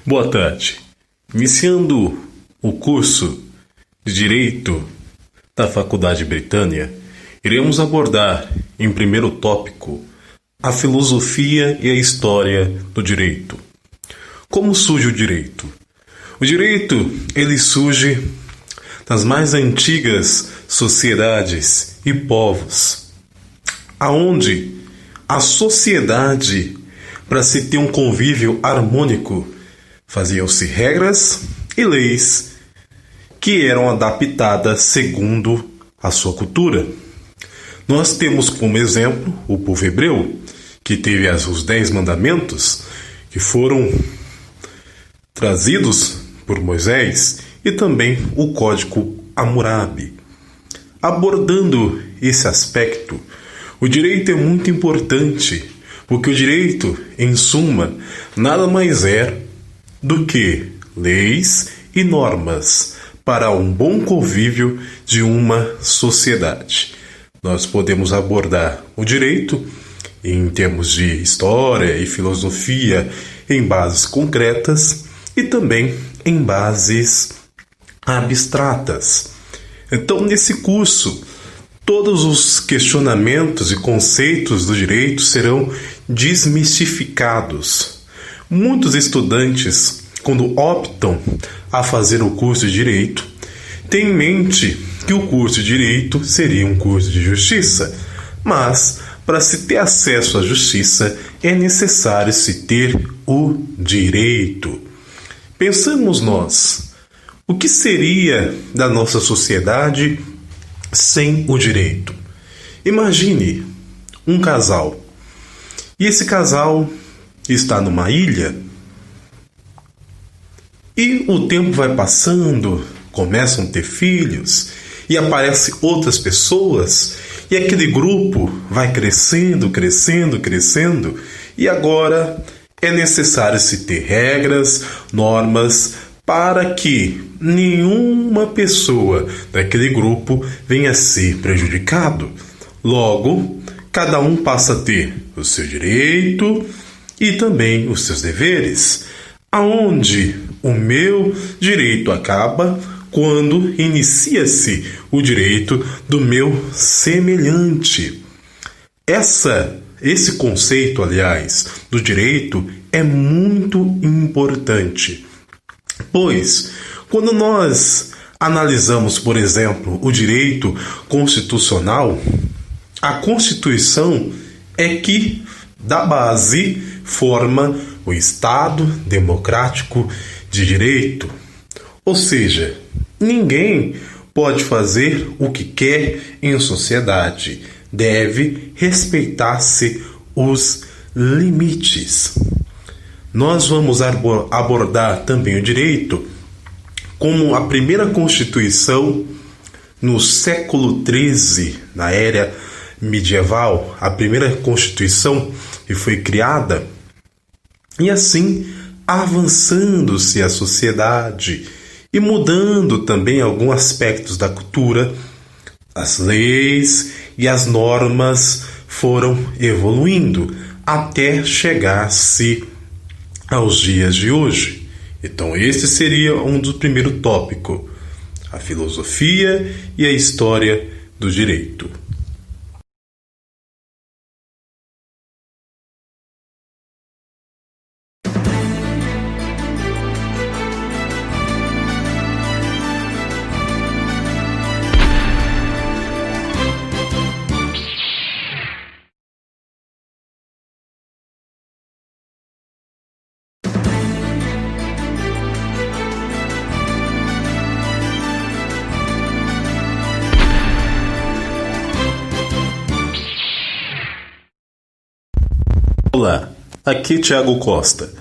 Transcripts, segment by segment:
Boa tarde. Iniciando o curso de Direito da Faculdade Britânia, iremos abordar, em primeiro tópico, a filosofia e a história do direito. Como surge o direito? O direito, ele surge das mais antigas sociedades e povos, aonde a sociedade, para se ter um convívio harmônico, faziam-se regras e leis que eram adaptadas segundo a sua cultura. Nós temos como exemplo o povo hebreu, que teve os 10 mandamentos, que foram trazidos por Moisés, e também o Código Hammurabi. Abordando esse aspecto, o direito é muito importante, porque o direito, em suma, nada mais é do que leis e normas para um bom convívio de uma sociedade. Nós podemos abordar o direito em termos de história e filosofia em bases concretas e também em bases abstratas. Então, nesse curso, todos os questionamentos e conceitos do direito serão desmistificados. Muitos estudantes, quando optam a fazer o curso de Direito, têm em mente que o curso de Direito seria um curso de Justiça, mas para se ter acesso à Justiça é necessário se ter o direito. Pensamos nós, o que seria da nossa sociedade sem o direito? Imagine um casal, e esse casal está numa ilha, e o tempo vai passando, começam a ter filhos, e aparecem outras pessoas, e aquele grupo vai crescendo, e agora é necessário se ter regras, normas, para que nenhuma pessoa daquele grupo venha a ser prejudicado. Logo, cada um passa a ter o seu direito e também os seus deveres, aonde o meu direito acaba quando inicia-se o direito do meu semelhante. Esse conceito, aliás, do direito é muito importante, pois quando nós analisamos, por exemplo, o direito constitucional, a Constituição é que, da base, forma o Estado democrático de direito. Ou seja, ninguém pode fazer o que quer em sociedade. Deve respeitar-se os limites. Nós vamos abordar também o direito como a primeira Constituição no século XIII, na era medieval, a primeira Constituição que foi criada, e assim avançando-se a sociedade e mudando também alguns aspectos da cultura, as leis e as normas foram evoluindo até chegar-se aos dias de hoje. Então, esse seria um dos primeiros tópicos, a filosofia e a história do direito. Olá, aqui é Thiago Costa,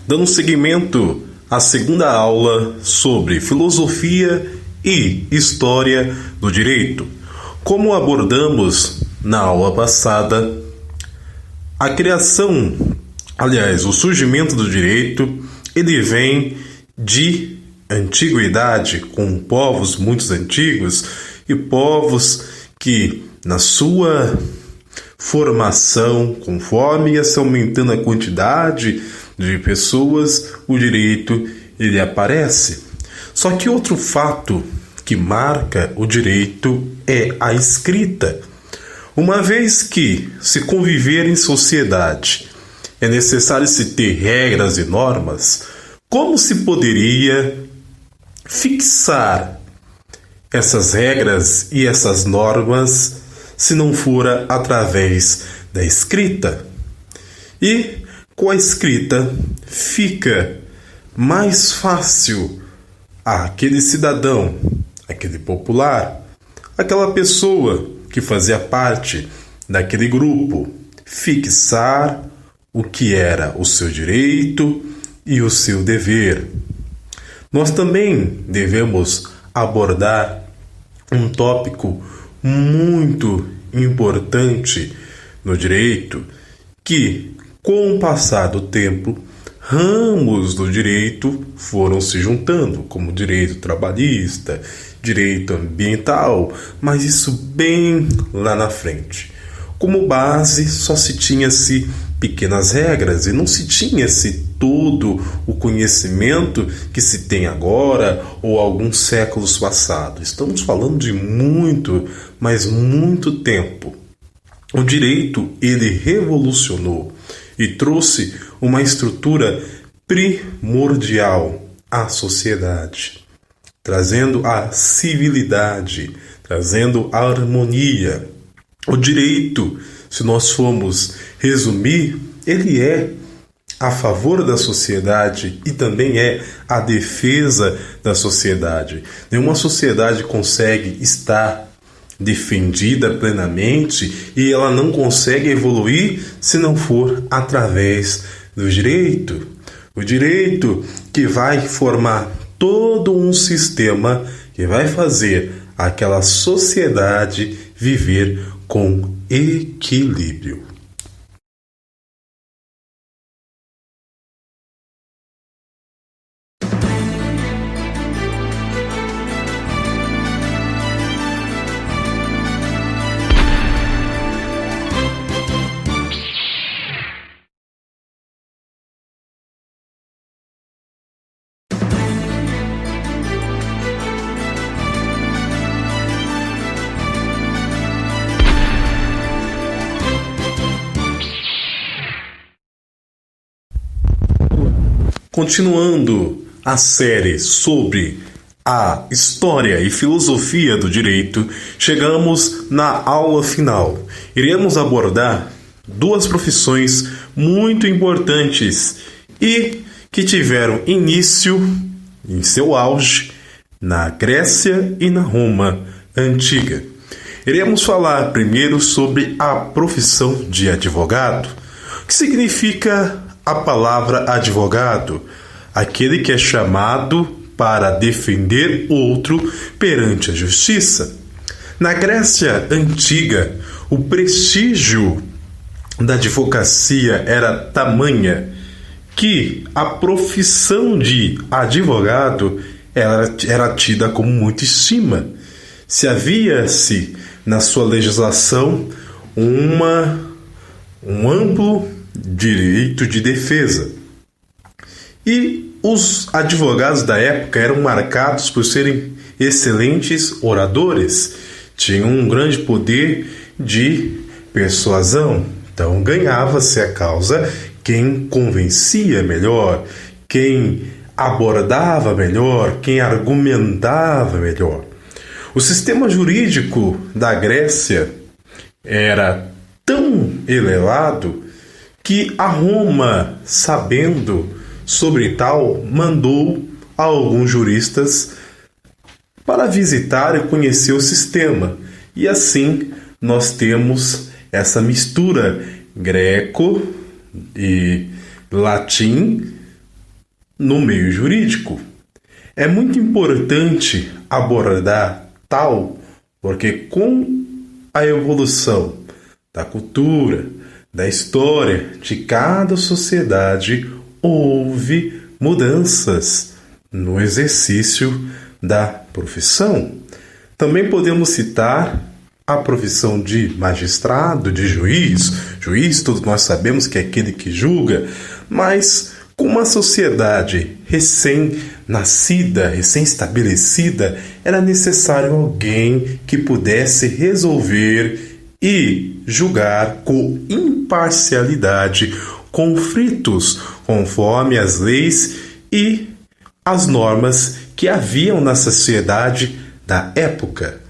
dando seguimento à segunda aula sobre filosofia e história do direito. Como abordamos na aula passada, a criação, o surgimento do direito, ele vem de antiguidade, com povos muito antigos e povos que, na sua formação, conforme ia se aumentando a quantidade de pessoas, o direito ele aparece. Só que outro fato que marca o direito é a escrita. Uma vez que se conviver em sociedade é necessário se ter regras e normas, como se poderia fixar essas regras e essas normas se não fora através da escrita? E com a escrita fica mais fácil àquele cidadão, aquele popular, aquela pessoa que fazia parte daquele grupo, fixar o que era o seu direito e o seu dever. Nós também devemos abordar um tópico muito importante no direito, que, com o passar do tempo, ramos do direito foram se juntando, como direito trabalhista, direito ambiental, mas isso bem lá na frente. Como base, só se tinha-se pequenas regras e não se tinha-se todo o conhecimento que se tem agora ou alguns séculos passados. Estamos falando de muito, mas muito tempo. O direito, ele revolucionou e trouxe uma estrutura primordial à sociedade, trazendo a civilidade, trazendo a harmonia. O direito, se nós formos resumir, ele é a favor da sociedade e também é a defesa da sociedade. Nenhuma sociedade consegue estar defendida plenamente e ela não consegue evoluir se não for através do direito. O direito que vai formar todo um sistema que vai fazer aquela sociedade viver com equilíbrio. Continuando a série sobre a história e filosofia do direito, chegamos na aula final. Iremos abordar duas profissões muito importantes e que tiveram início em seu auge na Grécia e na Roma antiga. Iremos falar primeiro sobre a profissão de advogado. O que significa a palavra advogado? Aquele que é chamado para defender outro perante a justiça. Na Grécia antiga, o prestígio da advocacia era tamanha que a profissão de advogado era tida com muita estima. Se havia-se na sua legislação um amplo direito de defesa. E os advogados da época eram marcados por serem excelentes oradores, tinham um grande poder de persuasão. Então ganhava-se a causa quem convencia melhor, quem abordava melhor, quem argumentava melhor. O sistema jurídico da Grécia era tão elevado que a Roma, sabendo sobre tal, mandou alguns juristas para visitar e conhecer o sistema. E assim nós temos essa mistura greco e latim no meio jurídico. É muito importante abordar tal, porque com a evolução da cultura, da história de cada sociedade, houve mudanças no exercício da profissão. Também podemos citar a profissão de magistrado, de juiz. Juiz, todos nós sabemos que é aquele que julga, mas Com uma sociedade recém-nascida, recém-estabelecida, era necessário alguém que pudesse resolver e julgar com imparcialidade conflitos conforme as leis e as normas que haviam na sociedade da época.